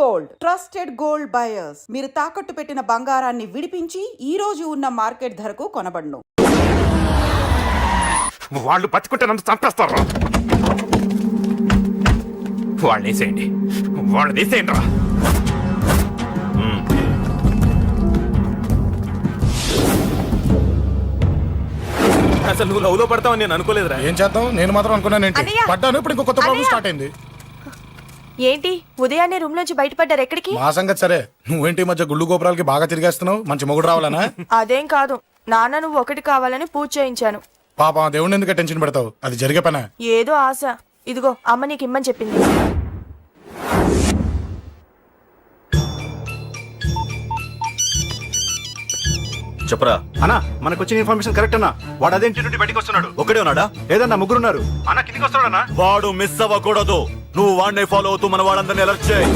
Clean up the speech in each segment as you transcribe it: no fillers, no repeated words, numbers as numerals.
Gold, trusted gold buyers. మీరు తాకట్టు పెట్టిన బంగారాన్ని విడిపించి ఈ రోజు ఉన్న మార్కెట్ ధరకు కొనబడును. వాళ్ళు బతుకుంటే నన్ను చంపేస్తారు. వాళ్ళు వేసేయండి, వాళ్ళు తీసేయండి రా. అసలు నువ్వు లవ్ లో పడతావని నేను అనుకోలేదురా. ఏం చేద్దాం, నేను మాత్రం అనుకున్నాను. పడ్డాను. ఇప్పుడు ఇంకో కొత్త ప్రాబ్లం స్టార్ట్ అయింది. ఏంటి ఉదయాన్నే రూమ్ నుంచి బయటపడ్డారు? ఎక్కడికి? మా సంగతి సరే, నువ్వేంటి మధ్య గుళ్ళు గోపురాలకి బాగా తిరిగేస్తున్నావు? మంచి మొగుడు రావాలనా? అదేం కాదు నాన్న, నువ్వు ఒకటి కావాలని పూజ చేయించాను. పాప దేవుడిని ఎందుకు టెన్షన్ పెడతావు? అది జరిగే పనా? ఏదో ఆశ. ఇదిగో అమ్మ నీకు ఇమ్మని చెప్పింది. చెప్పరా అన్నా, మనకు వచ్చిన ఇన్ఫర్మేషన్ కరెక్ట్ అన్నా. వాడు అదేంటి నుండి బయటకు వస్తున్నాడు. ఒకడే ఉన్నాడా? ఏదన్నా ముగ్గురున్నారు అన్న. కిందికి వస్తున్నాడన్నా. వాడు మిస్ అవ్వకూడదు. నువ్వు వాడిని ఫాలో అవుతూ మన వాళ్ళందరినీ అలర్ట్ చేయి.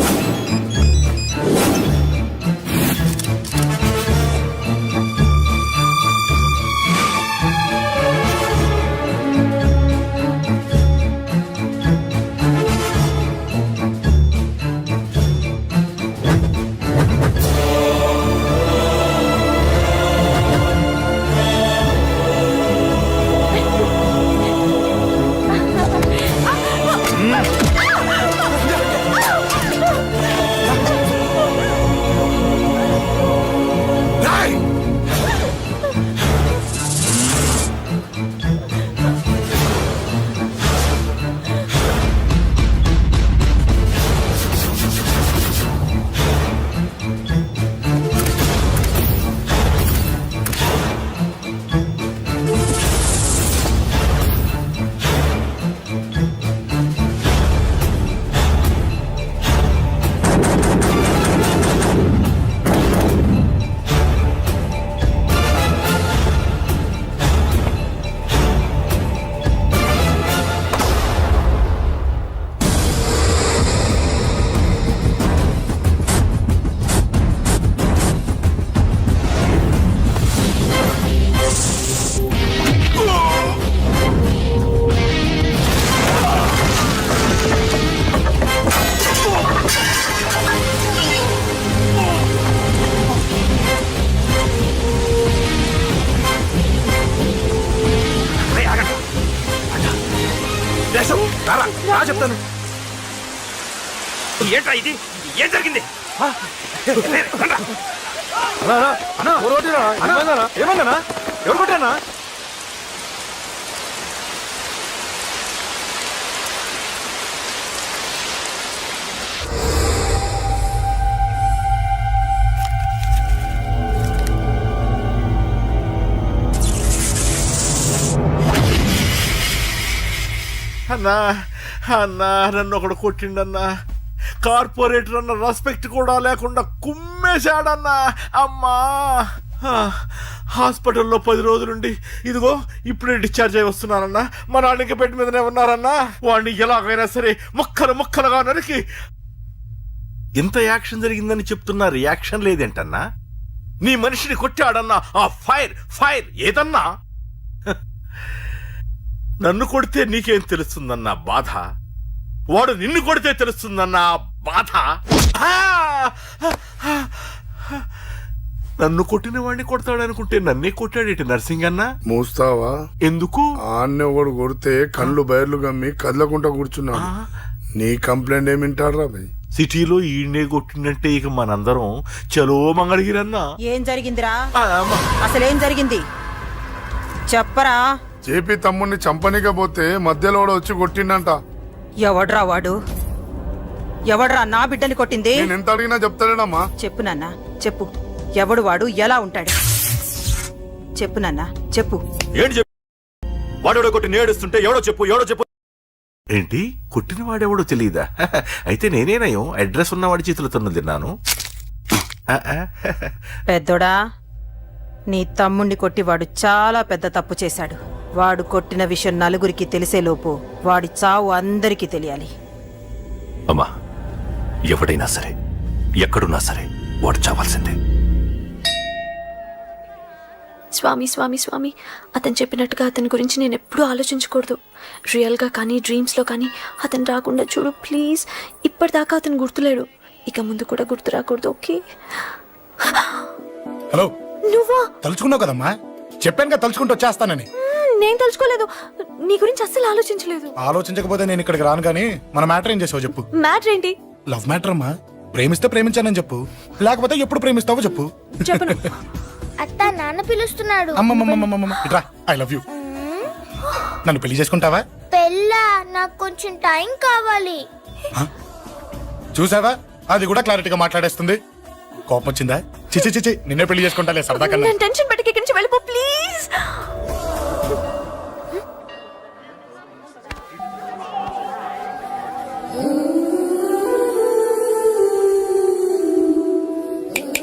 చెప్తాను. ఏంట్రా ఇది? ఏం జరిగింది? ఏమన్నా? ఎవరు కొట్టానా? అన్నా అన్నా, నన్ను ఒకడు కొట్టిండన్నా. కార్పొరేటర్ అన్న రెస్పెక్ట్ కూడా లేకుండా కుమ్మేశాడన్నా. అమ్మా, హాస్పిటల్లో 10 రోజులుండి ఇదిగో ఇప్పుడే డిశ్చార్జ్ అయి వస్తున్నానన్నా. మా నాన్న ఇంకా బెడ్ మీదనే ఉన్నారన్నా. వాడిని ఎలాగైనా సరే ముక్కలుగా నరికి. ఇంత యాక్షన్ జరిగిందని చెప్తున్నా, రియాక్షన్ లేదేంటన్నా? నీ మనిషిని కొట్టాడన్నా. ఆ ఫైర్ ఏదన్నా? నన్ను కొడితే నీకేం తెలుస్తుందన్నా బాధ? వాడు నిన్ను కొడితే తెలుస్తుందన్నా బాధ. నన్ను కొట్టిన వాడిని కొడతాడనుకుంటే నన్నే కొట్టాడేటి నర్సింగ్ అన్నా. మూస్తావా? ఎందుకు? ఆన్నే ఒకడు కొడితే కళ్ళు బయర్లు గమ్మి కదలకుండా కూర్చున్నాడు. నీ కంప్లైంట్ ఏమింటారా భయ్? సిటీలో ఈయనే కొట్టిందంటే ఇక మనందరం చలో మంగళగిరన్నా. ఏం జరిగిందిరా? అసలేం జరిగింది చెప్పరా? జేపీ తమ్ముడిని చంపనీకపోతే మధ్యలో వచ్చి కొట్టిండంట. ఎవడ్రా వాడు? ఎవడ్రా నా బిడ్డని కొట్టింది? నేను ఎంత అడిగినా చెప్తాడమ్మా. చెప్పు నాన్న, చెప్పు. ఎవడు వాడు? ఎలా ఉంటాడు? చెప్పు నాన్న, చెప్పు. ఏంటి చెప్పు? వాడెవడో కొట్టి నేడుస్తుంటే ఎవడో చెప్పు. ఏంటి? కొట్టిన వాడెవడో తెలియదా? అయితే నేనేనయం అడ్రస్ ఉన్నవాడి చేతులు తన్ను తిన్నాను. పెద్దోడా, నీ తమ్ముణ్ణి కొట్టి వాడు చాలా పెద్ద తప్పు చేశాడు. వాడు కొట్టిన విషయం నలుగురికి తెలిసేలోపు వాడి చావు అందరికీ తెలియాలి. అమ్మా, ఎవడైనా సరే ఎక్కడున్నా సరే వాడు చావాల్సిందే. స్వామి స్వామి స్వామి అతను చెప్పినట్టుగా అతని గురించి నేను ఎప్పుడూ ఆలోచించకూడదు. రియల్గా కానీ డ్రీమ్స్లో కానీ అతను రాకుండా చూడు ప్లీజ్. ఇప్పటిదాకా అతను గుర్తులేడు. ఇక ముందు కూడా గుర్తు రాకూడదు. ఓకే? హలో, నువ్వా? తలుచుకున్నావు కదమ్మా, చెప్పాను కదా తలుచుకుంటూ వచ్చేస్తానని. నేను తలుచుకోలేదు. నీ గురించి అస్సలు ఆలోచించలేదు. ఆలోచించకపోతే నేను ఇక్కడికి రాను కానీ మన మ్యాటర్ ఏం చేసావు చెప్పు. మ్యాటర్ ఏంటి? లవ్ మ్యాటర్ అమ్మా. ప్రేమిస్తే ప్రేమించానని చెప్పు, లేకపోతే ఎప్పుడు ప్రేమిస్తావో చెప్పు. చెప్పను. అత్త నాన్న పిలుస్తున్నాడు. అమ్మమ్మమ్మమ్మమ్మ ఇట్రా, ఐ లవ్ యూ. నన్ను పెళ్లి చేసుకుంటావా? పెళ్ళా? నాకు కొంచెం టైం కావాలి. చూసావా, అది కూడా క్లారిటీగా మాట్లాడేస్తుంది. కోపం వచ్చిందా? చిచి చిచి, నిన్నే పెళ్లి చేసుకుంటాలే సరదా కన్నా. నేను టెన్షన్ పెట్టి ఇక్కడి నుంచి వెళ్ళిపో ప్లీజ్.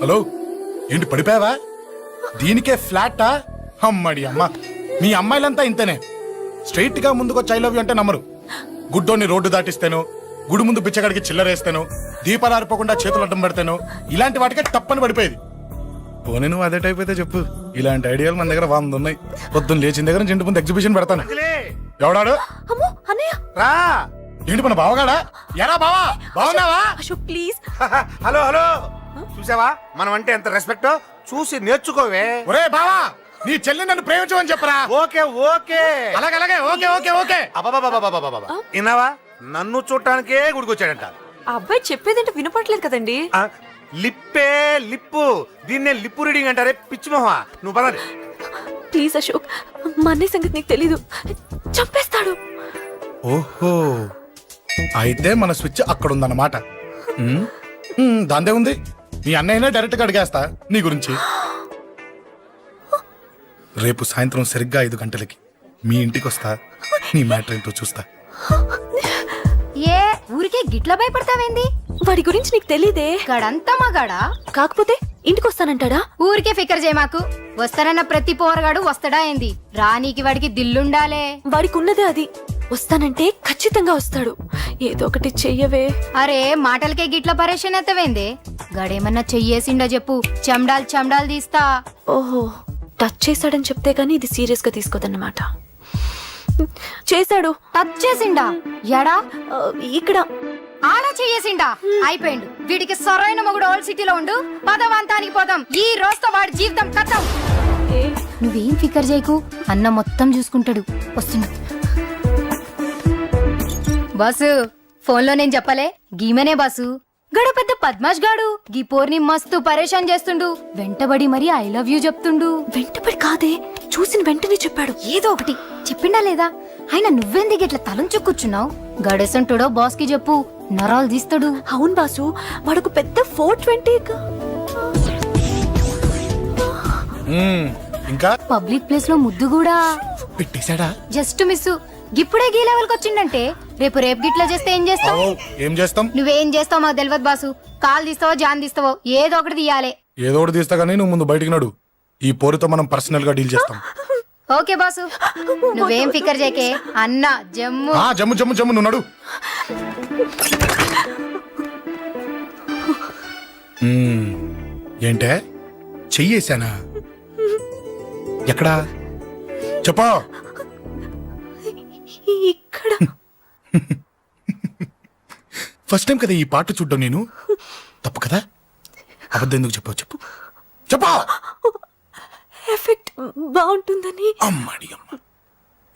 హలో, ఏంటి పడిపోయావా? దీనికే ఫ్లాటా? అమ్మడి అమ్మ, మీ అమ్మాయిలంతా ఇంతనే. స్ట్రైట్ గా ముందుకొచ్చి ఐ లవ్ యూ అంటే నమ్మరు. గుడ్డోని రోడ్డు దాటిస్తాను, గుడి ముందు బిచ్చగాడికి చిల్లరేస్తాను, దీపాలు ఆరిపోకుండా చేతులు అడ్డం పెడతాను, ఇలాంటి వాటికే తప్పని పడిపోయేది. పోనీ నువ్వు అదే టైప్ అయితే చెప్పు, ఇలాంటి ఐడియాలు మన దగ్గర 100 ఉన్నాయి. పొద్దున్న లేచిన దగ్గర నుంచి ఇంటి ముందు ఎగ్జిబిషన్ పెడతాను. ఎవడాడు? అమ్మో అన్నయ్య. రా. ఏంటి మన బావగాడా? ఎరా బావా, బావున్నావా? అశోక్ ప్లీజ్. హలో హలో, చూసావా మనం అంటే ఎంత రెస్పెక్ట్? చూసి నేర్చుకోవే. ఒరే బావా, నీ చెల్లి నన్ను ప్రేమించమని చెప్పరా. ఓకే ఓకే, అలాగే ఓకే ఓకే ఓకే. అబాబాబాబాబాబాబా, విన్నావా? నన్ను చూడటానికే గుడికొచ్చాడంట. ఆ అబ్బాయి చెప్పేదంటే వినపట్లేదు కదండి. ఆ, లిప్పే లిప్పు, దీన్నే లిప్పు రీడింగ్ అంటారే పిచ్చి మొహ. నువ్వు పదండి. ప్లీజ్ అశోక్, మా అన్నయ్య సంగతి నీకు తెలీదు, చంపేస్తాడు. ఓహో, అయితే మన స్విచ్ అక్కడ ఉందన్నమాట. దాందే ఉంది. మీ అన్నయ్యనే డైరెక్ట్ గా అడిగేస్తా నీ గురించి. రేపు సాయంత్రం సరిగ్గా 5 గంటలకి మీ ఇంటికి వస్తా, నీ మ్యాటర్ ఏంటో చూస్తా. ఏ ఊరికే గిట్ల భయపడతావేంది? వాడి గురించి నీకు తెలీదే. గడంతా మగాడా? కాకపోతే ఇంటికి వస్తానంటాడా? ఊరికే ఫికర్ చేయ మాకు. వస్తారన్న ప్రతి పోరగాడు వస్తాడా ఏంది? రానీకి వాడికి దిల్లుండాలే. వాడికి ఉన్నదే అది. వస్తానంటే ఖచ్చితంగా వస్తాడు. ఏదో ఒకటి చెయ్యవే. అరే మాటలకే గిట్ల పరేషన్ ఎత్తవేంది? గడేమన్నా చెయ్యేసిండా చెప్పు, చెమ్డాల్ తీస్తా. ఓహో, టచ్ చేశాడని చెప్తే గానీ ఇది సీరియస్ గా తీసుకోదన్నమాట. చేశాడు. టచ్ చేసిండా? ఎడా? ఇక్కడ. ఆడ చెయ్యేసిండా? అయిపోయిండు. వీడికి సరైన మొగుడు ఓల్డ్ సిటీలో ఉండు. పదవంతానికి పోదాం. ఈ రోజుతో వాడి జీవితం కథం. నువ్వేం ఫికర్ చేయకు, అన్న మొత్తం చూసుకుంటాడు. వస్తుండు. బాసు, ఫోన్లో నేను చెప్పలే, గీమనే బాసు. గడు పెద్ద పద్మాష్ గాడు. గీ పోర్ని మస్తు పరేషాన్ చేస్తుండు. వెంటబడి మరి ఐ లవ్ యూ చెప్తుండు. వెంటపడి కాదే, చూసిన వెంటనే చెప్పాడు. ఏదో ఒకటి చెప్పిండా లేదా? ఆయన నువ్వెందుకు ఇట్లా తలంచు కూర్చున్నావు? గడేసంటుడో బాస్ కి చెప్పు, నరాలు తీస్తాడు. అవును బాసు, వాడుకు పెద్ద 420. ఇంకా పబ్లిక్ ప్లేస్ లో ముద్దు కూడా పెట్టేశాడా? Just miss. ఇప్పుడే గీ లెవెల్ కి వచ్చిండంటే రేపు గిట్లా చేస్తే ఏం చేస్తావు? ఏం చేస్తాం? నువ్వేం చేస్తావు మాకు తెలియదు బాసు. కాల్ తీస్తావో జాన్ తీస్తావో ఏదో ఒకటి తీయాలి. ఏదో ఒకటి తీస్తా గానీ నువ్వు ముందు బయటికి నడు. ఈ పోరుతో మనం పర్సనల్ గా డీల్ చేస్తాం. ఓకే బాసు, నువ్వేం ఫికర్ చేకే. అన్న జమ్ము. జమ్ము జమ్ము జమ్ము, నువ్వు నడు. ఏంటే చెయ్యేశానా? ఎక్కడా చెప్పా? ఇక్కడ. ఫస్ట్ టైం కదా ఈ పాట చూడ్డం నేను. తప్పు కదా? అబద్ధం ఎందుకు చెప్పావు చెప్పు చెప్పా. ఎఫెక్ట్ బాగుంటుందని. అమ్మాడి అమ్మ,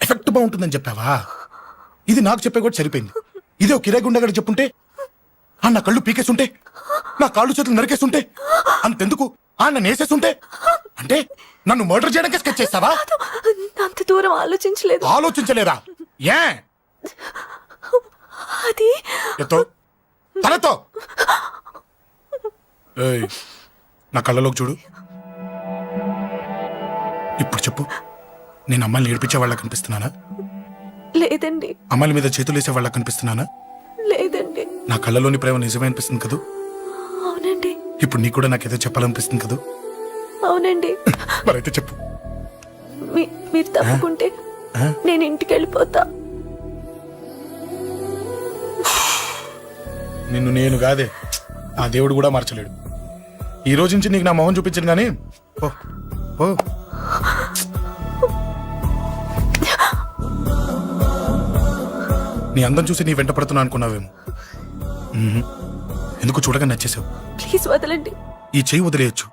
ఎఫెక్ట్ బాగుంటుందని చెప్పావా? ఇది నాకు చెప్పే కూడా సరిపోయింది. ఇదే కిరాయి గుండెగాడు చెప్పుంటే, నా కళ్ళు పీకేస్తుంటే, నా కాళ్ళు చేతులు నరికేస్తుంటే, అంతెందుకు నేసేస్తుంటే, అంటే నన్ను మర్డర్ చేయడానికి స్కెచ్ చేస్తావా? అంత దూరం ఆలోచించలేదు. ఆలోచించలేదా? ఏ అది ఎత్తో తలతో. ఏయ్, నా కళ్ళలోకి చూడు. ఇప్పుడు చెప్పు, నేను అమ్మాయిని ఏడిపించే వాళ్ళ కనిపిస్తున్నానా? లేదండి. అమ్మాయిల మీద చేతులు వేసే వాళ్ళ కనిపిస్తున్నానా? లేదండి. నా కళ్ళలోని ప్రేమ నిజమే అనిపిస్తుంది కదూ? అవునండి. ఇప్పుడు నీకు కూడా నాకేదో చెప్పాలనిపిస్తుంది కదూ? అవునండి. మరైతే చెప్పు. మీరు తప్పుకుంటే నేను ఇంటికి వెళ్ళిపోతా. నిన్ను నేను కాదే, ఆ దేవుడు కూడా మార్చలేడు. ఈ రోజు నుంచి నీకు నా మొహం చూపించను గానీ ఓ ఓ. నీ అందం చూసి నీ వెంట పడుతున్నా అనుకున్నావేమో. ఎందుకు చూడగా నచ్చేసావు. ప్లీజ్ వదలండి. ఈ చెయ్యి వదిలేయచ్చు,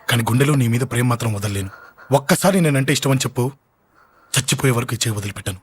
కానీ గుండెలో నీ మీద ప్రేమ మాత్రం వదలలేను. ఒక్కసారి నేనంటే ఇష్టం అని చెప్పు, చచ్చిపోయే వరకు ఈ చెయ్యి వదిలిపెట్టాను.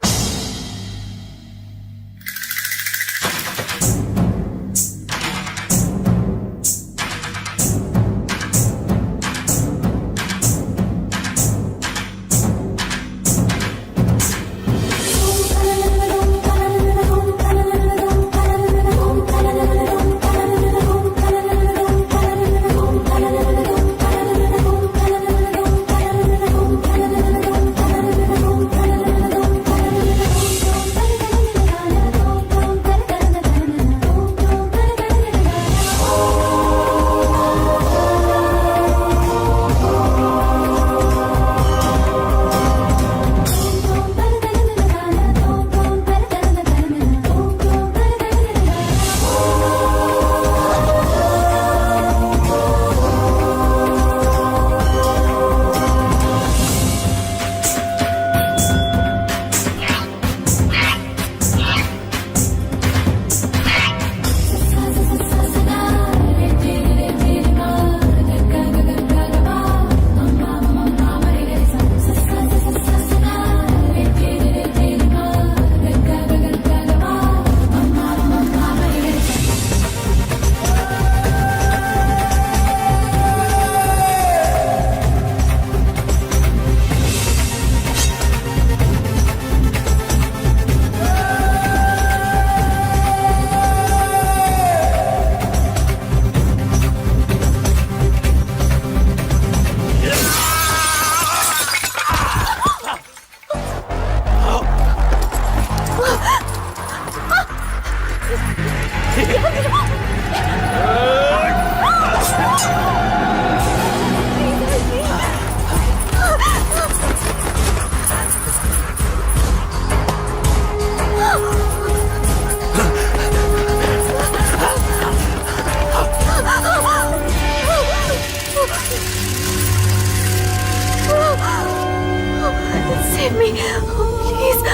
Save me, please.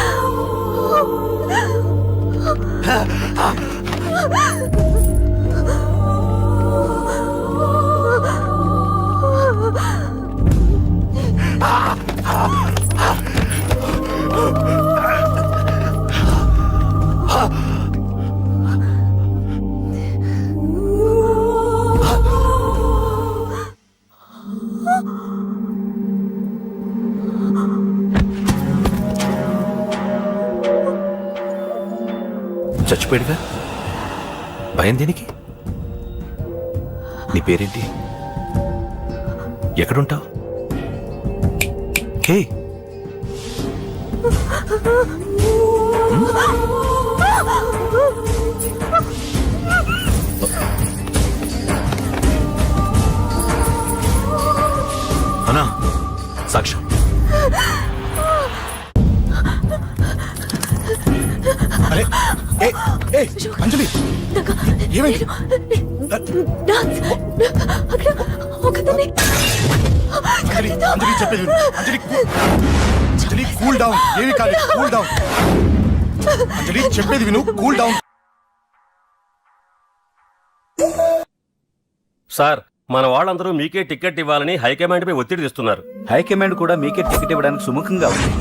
చచ్చిపోయాడుగా, భయం దేనికి? నీ పేరేంటి? ఎక్కడుంటావు? హే, అన్నా సాక్ష్యం. అరే ఏ ఏ అంజలి, ఏమైంది? అంజలి అంజలి చెప్పేది విను. అంజలి అంజలి కూల్ డౌన్. ఏమి కాదు, కూల్ డౌన్. అంజలి చెప్పేది విను, కూల్ డౌన్. సార్, మన వాళ్ళందరూ మీకే టికెట్ ఇవ్వాలని హైకమాండ్ పై ఒత్తిడి తెస్తున్నారు. హైకమాండ్ కూడా మీకే టికెట్ ఇవ్వడానికి సుముఖంగా ఉంది.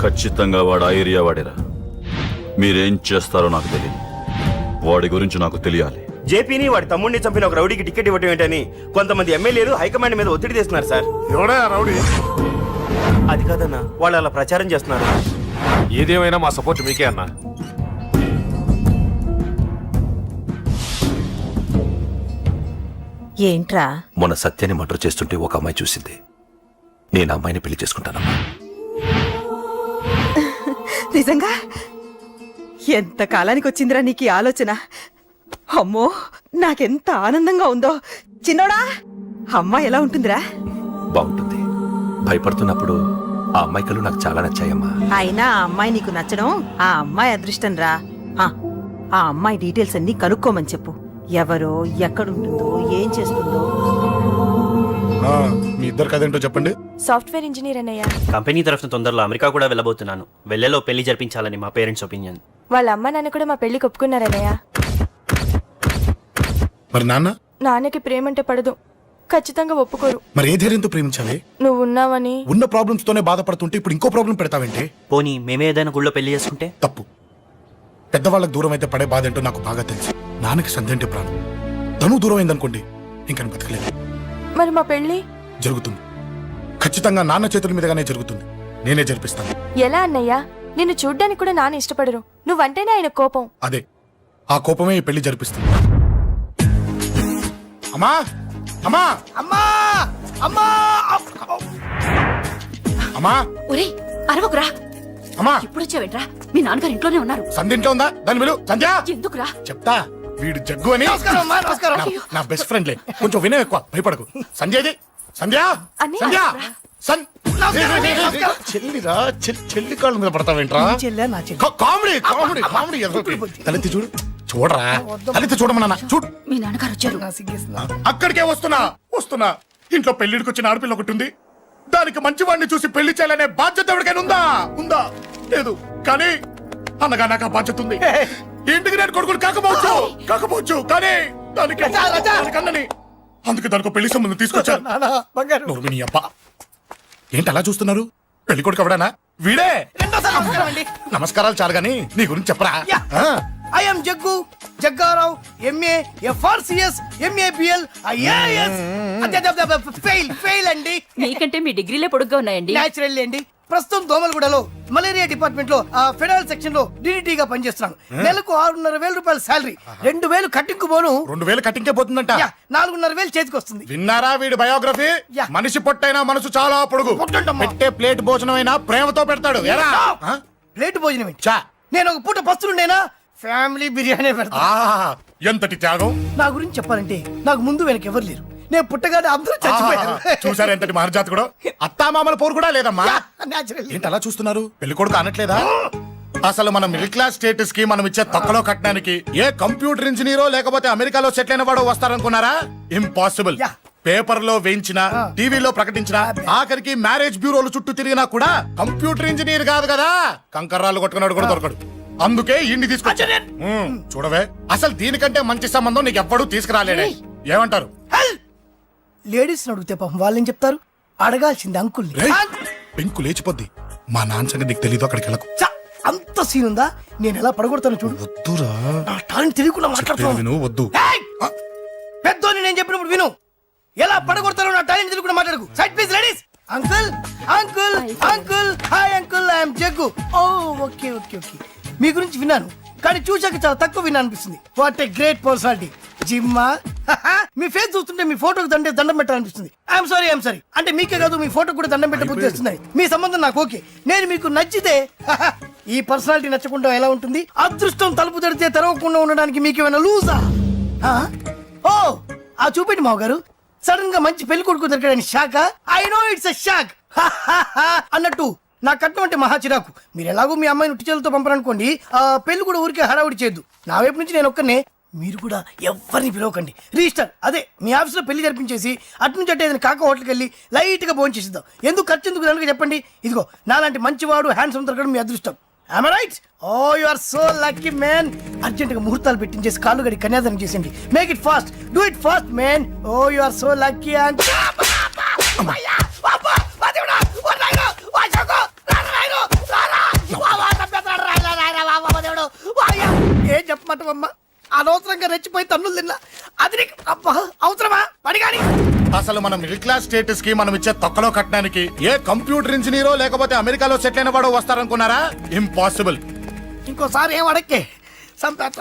ఖచ్చితంగా వాడు ఆ ఏరియా వాడేరా. మీరేం చేస్తారో నాకు తెలియదు, వాడి గురించి నాకు తెలియాలి. జేపీని వాడి తమ్ముడిని చంపిన ఒక రౌడీకి టికెట్ ఇవ్వటం ఏంటని కొంతమంది ఎమ్మెల్యేలు హైకమాండ్ మీద ఒత్తిడి తెస్తున్నారు సార్. ఎవడా రౌడీ? అది కాదన్నా, వాళ్ళు అలా ప్రచారం చేస్తున్నారు. ఏదేమైనా మా సపోర్ట్ మీకే అన్నా. ఏంట్రా? మొన్న సత్యాన్ని మర్డర్ చేస్తుంటే ఒక అమ్మాయి చూసింది. నేను ఆ అమ్మాయిని పెళ్లి చేసుకుంటానమ్మా. నిజంగా? ఎంత కాలానికి వచ్చిందిరా నీకు ఈ ఆలోచన? అమ్మో, నాకెంత ఆనందంగా ఉందో. చిన్నోడా, అమ్మాయి ఎలా ఉంటుందిరా? బాగుంటుంది. భయపడుతున్నప్పుడు ఆ అమ్మాయి కళ్ళు నాకు చాలా నచ్చాయమ్మా. అయినా ఆ అమ్మాయి నీకు నచ్చడం ఆ అమ్మాయి అదృష్టం రా. ఆ అమ్మాయి డీటెయిల్స్ అన్ని కనుక్కోమని చెప్పు. ఎవరో, ఎక్కడుంటుందో, ఏం చేస్తుందో. మీ ఇద్దరు కదేంటో చెప్పండి. సాఫ్ట్వేర్ ఇంజనీర్ అన్నయ్య. కంపెనీ తరఫున తొందరలో అమెరికా కూడా వెళ్ళబోతున్నాను. వెళ్ళేలో పెళ్లి జరిపించాలని మా పేరెంట్స్ ఒపీనియన్. వాళ్ళ అమ్మ నాన్న కూడా మా పెళ్లికి ఒప్పుకున్నారన్నయ్య. మరి నాన్న? నాన్నకి ప్రేమంటే పడదు, ఖచ్చితంగా ఒప్పుకోరు. మరి ఏ ధైర్యంతో ప్రేమించావే? నువ్వు ఉన్నావని. ఉన్న ప్రాబ్లమ్స్ తోనే బాధపడుతుంటే ఇప్పుడు ఇంకో ప్రాబ్లం పెడతావేంటి? పోనీ మేమే ఏదైనా గుళ్ళో పెళ్లి చేసుకుంటే? తప్పు. పెద్దవాళ్ళకి దూరం అయితే పడే బాధ ఏంటో నాకు బాగా తెలుసు. నాన్నకి సంధ్య అంటే ప్రాణం. తను దూరం అయిందనుకోండి ఇంకా బతకలేదు. మరి మా పెళ్లి జరుగుతుంది. ఖచ్చితంగా నాన్న చేతుల మీదగానే జరుగుతుంది. నేనే జరిపిస్తాను. ఎలా అన్నయ్య? నిన్ను చూడ్డానికి కూడా నాన్న ఇష్టపడరు, నువ్వంటేనే ఆయన కోపం. అదే ఆ కోపమే ఈ పెళ్లి జరిపిస్తుంది. అమ్మా అమ్మా అమ్మా అమ్మా అమ్మా ఒరే అరవకురా. అమ్మా ఇప్పుడు వచ్చావేంట్రా? మీ నాన్నగారు ఇంట్లోనే ఉన్నారు. సంధ్య ఇంట్లో ఉందా? దాని విలు. సంధ్య ఎందుకురా? చెప్తా. వీడు జగ్గు అని నా బెస్ట్ ఫ్రెండ్లే. కొంచెం వినయం ఎక్కువ, భయపడకు. సంధ్యది. సంధ్య అన్నయ్య. సంధ్య చెల్లిరా చెల్లి కాళ్ళ మీద పడతావేంట్రా? Comedy comedy comedy. తలెత్తి చూడు. చూడరా, తలెత్తి చూడమన్నా. చూడు. మీ నాన్నగారు వచ్చారు. అక్కడికే వస్తున్నా వస్తున్నా. ఇంట్లో పెళ్లిడికి వచ్చిన ఆడపిల్ల ఒకటి ఉంది. దానికి మంచివాడిని చూసి పెళ్లి చేయాలనే బాధ్యత ఎవరికైనా ఉందా? ఉందా? లేదు. కానీ అన్నగా నాకు ఆ బాధ్యత ఉంది. ఇంటికి నేను కొడుకుని కాకపోవచ్చు కానీ దానికి అన్నని. అందుకే దానికి పెళ్లి సంబంధం తీసుకొచ్చాను. నువ్వు నీ అబ్బా. ఏంటి అలా చూస్తున్నారు? పెళ్లి కొడుకు ఎవడానా? వీడే. నమస్కారాలు చాలు గాని నీ గురించి చెప్పరా. I'm Jaggu Jaggarao, MA FRCS, MABL, IAS. Fail అండి. మీకంటే మీ డిగ్రీలే పొడుగ్గా ఉన్నాయండి. న్యాచురల్ అండి. ప్రస్తుతం దోమలగూడలో మలేరియా డిపార్ట్మెంట్ లో ఫెడరల్ సెక్షన్ లో DDT గా పనిచేస్తున్నాను. నెలకు 6,500 రూపాయల శాలరీ, 2,000 కట్టింగ్ పోను. 2,000 కట్టింకే పోతుందంట. 4,500 చేతికి వస్తుంది. విన్నారా వీడి బయోగ్రఫీ? మనిషి పొట్టైనా మనసు చాలా పొడుగు. పెట్టే ప్లేట్ భోజనం అయినా ప్రేమతో పెడతాడు. ప్లేట్ భోజనం ఏంటి? నేను ఒక పూట పస్తులుండేనా ఫ్యామిలీ బిర్యానీ పెడతా. ఎంతటి త్యాగం! నా గురించి చెప్పాలంటే నాకు ముందు వెనక ఎవరు లేరు. నేను పుట్టగానే అందరూ చచ్చిపోయారు. చూసారు ఎంతటి మహర్జాత్ కూడా. అత్తామామల పోరు కూడా లేదమ్మా. న్యాచురల్. ఏంటి అలా చూస్తున్నారు? పెళ్లి కొడుకు అనట్లేదా? అసలు మన మిడిల్ క్లాస్ స్టేటస్ కి మనం ఇచ్చే తొక్కలో కట్టడానికి ఏ కంప్యూటర్ ఇంజనీరో లేకపోతే అమెరికాలో సెటిల్ అయిన వాడు వస్తారనుకున్నారా? ఇంపాసిబుల్. పేపర్ లో వేయించిన, టీవీలో ప్రకటించిన, ఆఖరికి మ్యారేజ్ బ్యూరోలు చుట్టూ తిరిగినా కూడా కంప్యూటర్ ఇంజనీర్ కాదు కదా, కంకర్రాలు కొట్టుకున్నాడు కూడా దొరకడు. అందుకే ఇండి తీసుకొచ్చా. చూడవే, అసలు దీనికంటే మంచి సంబంధం నీకు ఎవ్వడూ తీసుకురాలేడే. ఏమంటారు? లేడీస్ అడిగితే పాపం వాళ్ళేం చెప్తారు? అడగాల్సింది అంకుల్ని. పెంకు లేచిపోద్ది. మా నాన్న సంగతి నీకు తెలీదు. అక్కడికి వెళ్ళకు. అంత సీన్ ఉందా? నేను ఎలా పడగొడతాను చూడు. వద్దురా, నా టాలెంట్ తెలియకుండా మాట్లాడుతున్నాను. వద్దు. పెద్దోని నేను చెప్పినప్పుడు విను. ఎలా పడగొడతారో నా టాలెంట్ తెలియకుండా మాట్లాడకు. Side please ladies. Uncle uncle uncle hi uncle, I'm Jaggu. Oh okay okay okay. మీ గురించి విన్నాను కానీ చూశాక చాలా తక్కువ విన్నా అనిపిస్తుంది. What a great personality. జిమ్మా మీ ఫేస్ చూస్తుంటే మీ ఫోటోకి దండం పెట్టాలనిపిస్తుంది. I'm sorry. అంటే మీకే కాదు, మీ ఫోటో కూడా దండం పెట్టే బుద్ధి వస్తున్నాయి. మీ సంబంధం నాకు ఓకే. నేను మీకు నచ్చితే ఈ పర్సనాలిటీ నచ్చకుండా ఎలా ఉంటుంది? అదృష్టం తలుపు తెరితే తెరవకుండా ఉండడానికి మీకేమైనా లూజా? ఓ ఆ చూపెట్టి మావ గారు. సడన్ గా మంచి పెళ్లి కొడుకు దొరికాడని shock. I know it's a shock అన్నట్టు నా కట్నం అంటే మహా చిరాకు. మీరు ఎలాగో మీ అమ్మాయిని ఉట్టి చేతులతో పంపరనుకోండి, ఆ పెళ్లి కూడా ఊరికే హడావుడి చేయొద్దు. నా వైపు నుంచి నేను ఒక్కనే, మీరు కూడా ఎవరిని పిలవకండి. రిజిస్టర్ అదే మీ ఆఫీస్లో పెళ్లి జరిపించేసి అటు నుంచి అంటే ఏదైనా కాక హోటల్కి వెళ్ళి లైట్ గా భోజనం చేసిద్దాం. ఎందుకు ఖర్చు ఎందుకు కనుక చెప్పండి. ఇదిగో నాలాంటి మంచివాడు హ్యాండ్సమ్ దొరకడం మీ అదృష్టం. Am I right? Oh, you are so lucky, man. Urgent గా ముహూర్తాలు పెట్టించేసి కాళ్ళు గడి కన్యాదానం చేసేయండి. Make it fast. Do it fast, man. Oh, you are so lucky. And ఏం చెప్పమంటావమ్మా? అనవసరంగా రెచ్చిపోయి తన్నులు తిన్నా. అది నీకు అవసరమా? పడిగాని. అసలు మన మిడిల్ క్లాస్ స్టేటస్ కి మనం ఇచ్చే తొక్కలో కట్టడానికి ఏ కంప్యూటర్ ఇంజనీరో లేకపోతే అమెరికాలో సెటిల్ అయిన వాడు వస్తారనుకున్నారా? ఇంపాసిబుల్. ఇంకోసారి ఏం అడక్కే సంపేట.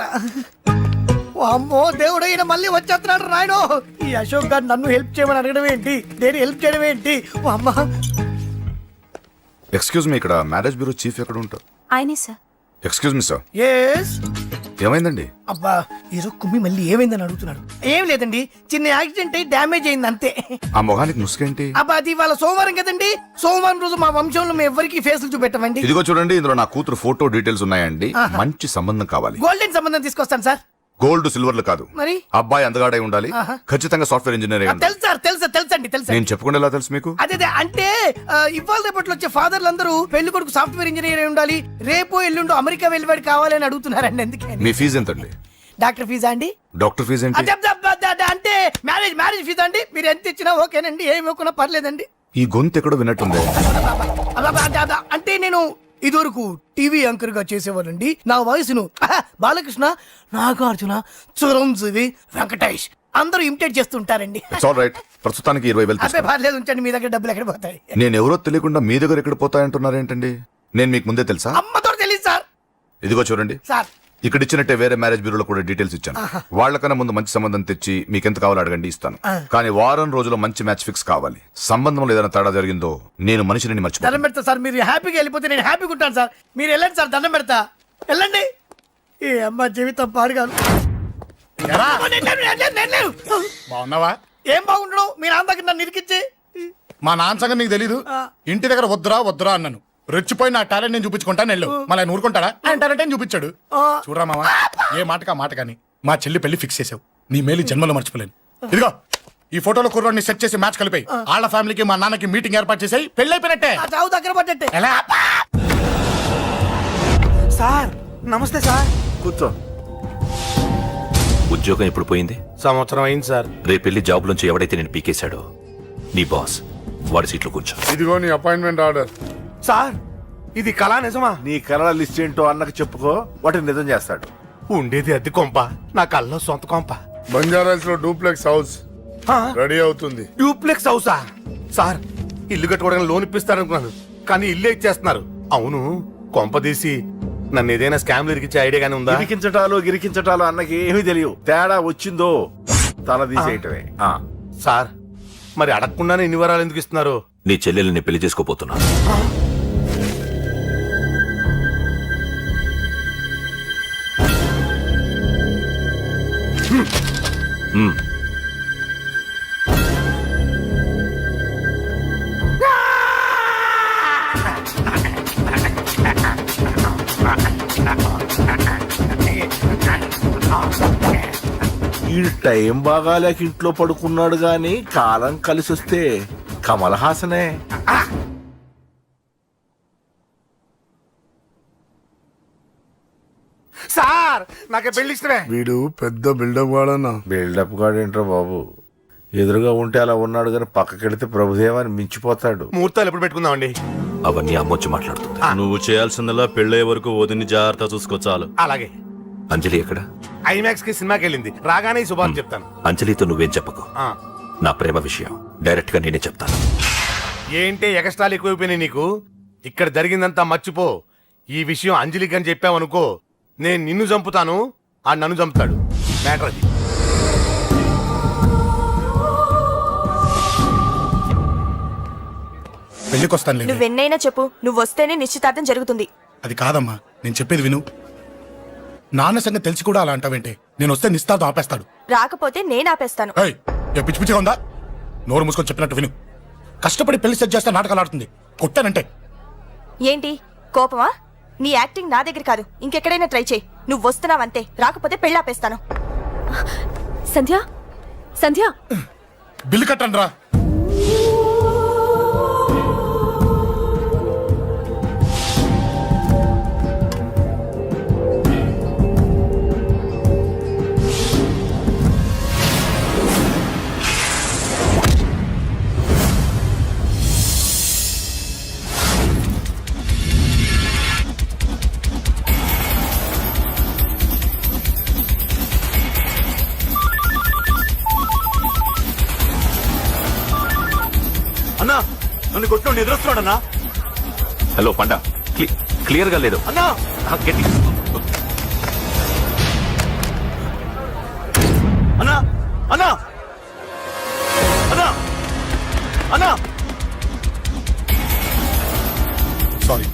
అమ్మో దేవుడు, ఈయన మళ్ళీ వచ్చేస్తున్నాడు రాయడు. ఈ అశోక్ గారు నన్ను హెల్ప్ చేయమని అడగడం ఏంటి? నేను హెల్ప్ చేయడం ఏంటి? అమ్మ ఎక్స్క్యూజ్ మీ, ఇక్కడ మ్యారేజ్ బ్యూరో చీఫ్ ఎక్కడ ఉంటారు? ఆయనే sir. Excuse me sir. Yes. ఏమైందండి? అబ్బా ఈరోజు కుమ్మి మళ్ళీ ఏమైందని అడుగుతున్నాడు. ఏం లేదండి, చిన్న యాక్సిడెంట్ అయి డ్యామేజ్ అయింది అంతే. ఆ మొహానికి ముసుకేంటి? అబ్బా అది వాళ్ళ సోమవారం కదండి. సోమవారం రోజు మా వంశంలో మేము ఎవరికి ఫేస్లు చూపెట్టమండి. ఇదిగో చూడండి, ఇందులో నా కూతురు ఫోటో డీటెయిల్స్ ఉన్నాయండి. మంచి సంబంధం కావాలి. గోల్డెన్ సంబంధం తీసుకొస్తాను సార్. గోల్డ్ సిల్వర్లు కాదు. మరి అబ్బాయి అందగాడై ఉండాలి, ఆహా. ఖచ్చితంగా సాఫ్ట్వేర్ ఇంజనీర్ అయి ఉండాలి. తెలుసు సార్, తెలుసండి తెలుసండి. నేను చెప్పకుండా ఎలా తెలుసు మీకు? అదే అంటే ఇవాళ రేపట్లో వచ్చే ఫాదర్లు అందరూ పెళ్లి కొడుకు సాఫ్ట్వేర్ ఇంజనీర్ అయి ఉండాలి, రేపు ఎల్లుండో అమెరికా వెళ్ళివాడు కావాలని అడుగుతున్నారండి. అందుకే మీ ఫీజు ఎంతండి? డాక్టర్ ఫీజా అండి? డాక్టర్ ఫీజు ఏంటి? అంటే మ్యారేజ్ ఫీజా అండి? మీరు ఎంత ఇచ్చినా ఓకేనండి, ఏమి ఇవ్వకున్నా పర్లేదండి. ఈ గొంతు ఎక్కడో విన్నట్టుంది. అంటే నేను ఇదివరకు టీవీ యాంకర్ గా చేసేవాళ్ళండి. నా వయసును బాలకృష్ణ, నాగార్జున, చిరంజీవి, వెంకటేష్ అందరూ ఇమిటేట్ చేస్తుంటారండి. It's all right. ప్రస్తుతానికి 20,000 అబ్బే తీసుకోండి. పర్లేదు, ఉంచండి. మీ దగ్గర డబ్బులు ఎక్కడ పోతాయి? నేను ఎవరో తెలియకుండా మీ దగ్గర ఎక్కడ పోతాయంటున్నారు ఏంటండి? నేను మీకు ముందే తెలుసా? అమ్మతో తెలియదు సార్. ఇదిగో చూడండి, సార్ ఇక్కడ ఇచ్చినట్టే వేరే మ్యారేజ్ బ్యూరోలో కూడా డీటెయిల్స్ ఇచ్చాను. వాళ్ళకన్నా ముందు మంచి సంబంధం తెచ్చి మీకు ఎంత కావాలో అడగండి, ఇస్తాను. కానీ వారం రోజుల్లో మంచి మ్యాచ్ ఫిక్స్ కావాలి. సంబంధంలో ఏదైనా తేడా జరిగిందో నేను మనిషిని దండం మర్చిపోతాను. పెడతా సార్. మీరు హ్యాపీగా వెళ్ళిపోతే నేను హ్యాపీగా ఉంటాను సార్. మీరు వెళ్ళండి సార్, దండం పెడతా. వెళ్ళండి. ఈ అమ్మ జీవితం పాడుగాను. ఎరా, నేను లేను. బాగున్నావా? ఏం బాగుండడం? మీరు అందరికి నన్ను ఇరికిచ్చి. మా నాన్న సంగతి నీకు తెలీదు. ఇంటి దగ్గర వద్దురా అన్నాను. రెచ్చిపోయి నా టాలెంట్ నేను చూపించుకుంటాను వెళ్ళు. మళ్ళీ ఆయన ఊరుకుంటాడా? ఆయన టాలెంట్ అని చూపించాడు. చూడరా మావా, ఏ మాటకా మాట కానీ మా చెల్లి పెళ్లి ఫిక్స్ చేసావు. నీ మేలు జన్మలో మర్చిపోలేను. ఇదిగో ఈ ఫోటోలో కుర్రాడిని సెట్ చేసి మ్యాచ్ కలిపాయి. వాళ్ళ ఫ్యామిలీకి మా నాన్నకి మీటింగ్ ఏర్పాటు చేసాయి. పెళ్లి అయిపోయినట్టే. ఆ చావు దగ్గర పడ్డట్టే. ఎలా? సార్ నమస్తే సార్. కూర్చో. ఉద్యోగం ఎప్పుడు పోయింది? సంవత్సరం అయింది సార్. రేపెళ్ళి జాబ్ నుంచి ఎవడైతే నేను పీకేశాడో నీ బాస్ వాడి సీట్లో కూర్చో. ఇదిగో నీ అపాయింట్మెంట్ ఆర్డర్. సార్ ఇది కళా నిజమా? నీ కలల లిస్ట్ ఏంటో అన్నకు చెప్పుకో, వాటిని నిజం చేస్తాడు. ఉండేది అద్దె కొంప, నా కళ్ళలో సొంత కొంప. బంజారాస్ లో డూప్లెక్స్ హౌస్ ఆ? రెడీ అవుతుంది. డూప్లెక్స్ హౌసా? సార్ ఇల్లు కట్టుకోవడానికి లోన్ ఇప్పిస్తారనుకున్నాను, కానీ ఇల్లే ఇచ్చేస్తున్నారు. అవును, కొంప తీసి నన్ను ఏదైనా స్కామ్ ఇరికించే ఐడియా గానీ ఉందా? గిరికించటాలు అన్నకి ఏమీ తెలియవు. తేడా వచ్చిందో తల తీసేయటమే. సార్ మరి అడగకుండానే ఇన్ని వరాలు ఎందుకు ఇస్తున్నారు? నీ చెల్లెల్ని పెళ్లి చేసుకోపోతున్నా. ఈ టైం బాగాలేక ఇంట్లో పడుకున్నాడు గాని కాలం కలిసి వస్తే కమల్ హాసనే. సార్ నాకే పెళ్లి ఇష్టమే. వీడు పెద్ద బిల్డప్ వాడన్నా. బిల్డప్ గాడేంట్రా బాబు, ఎదురుగా ఉంటే అలా ఉన్నాడు గాని పక్కకెడితే ప్రభుదేవాన్ని మించిపోతాడు. ముహూర్తాలు ఎప్పుడు పెట్టుకుందామండి? అవన్నీ అమ్మొచ్చి మాట్లాడుతుంది. నువ్వు చేయాల్సిందల్లా పెళ్ళయ్యే వరకు వదిని జాగ్రత్త చూసుకో చాలు. అలాగే. అంజలి ఎక్కడ? ఐమాక్స్ కి సినిమాకి వెళ్ళింది, రాగానే ఈ శుభాన్ని చెప్తాను. అంజలితో నువ్వేం చెప్పకు. ఆ. నా ప్రేమ విషయం డైరెక్ట్ గా నేనే చెప్తాను. ఏంటి ఎగస్ట్రాలు ఎక్కువైపోయినాయి నీకు? ఇక్కడ జరిగిందంతా మర్చిపో. ఈ విషయం అంజలికి అని చెప్పావనుకో, నేను నిన్ను చంపుతాను, ఆ నన్ను చంపుతాడు. మ్యాటర్ అది. పెళ్లికి వస్తాను. నువ్వెన్నైనా చెప్పు, నువ్వు వస్తేనే నిశ్చితార్థం జరుగుతుంది. అది కాదమ్మా, నేను చెప్పేది విను. నాన్న సంగతి తెలిసి కూడా అలా అంటావేంటే? నేను వస్తే నిస్తార్థం ఆపేస్తాడు. రాకపోతే నేను ఆపేస్తాను. ఏయ్, ఏ పిచ్చి పిచ్చిగా ఉందా? నోరు మూసుకొని చెప్పినట్టు విను. కష్టపడి పెళ్లి సెట్ చేస్తే నాటకాలు ఆడుతుంది. కొట్టానంటే ఏంటి కోపమా? నీ యాక్టింగ్ నా దగ్గర కాదు, ఇంకెక్కడైనా ట్రై చేయి. నువ్వు వస్తున్నావంతే, రాకపోతే పెళ్ళి ఆపేస్తాను. సంధ్య సంధ్య బిల్లు కట్టండి రా. అన్నా నన్ను కొట్టు ఎదురొస్తున్నాడన్నా. హలో పండా, క్లియర్ గా లేదు అన్నా. గట్టి. అన్నా అన్నా అన్నా అన్నా. సారీ.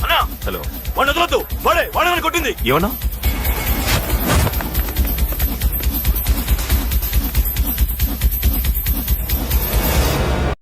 అన్నా హలో, వాడిని వదలొద్దు. వాడే నన్ను కొట్టింది. ఏమన్నా?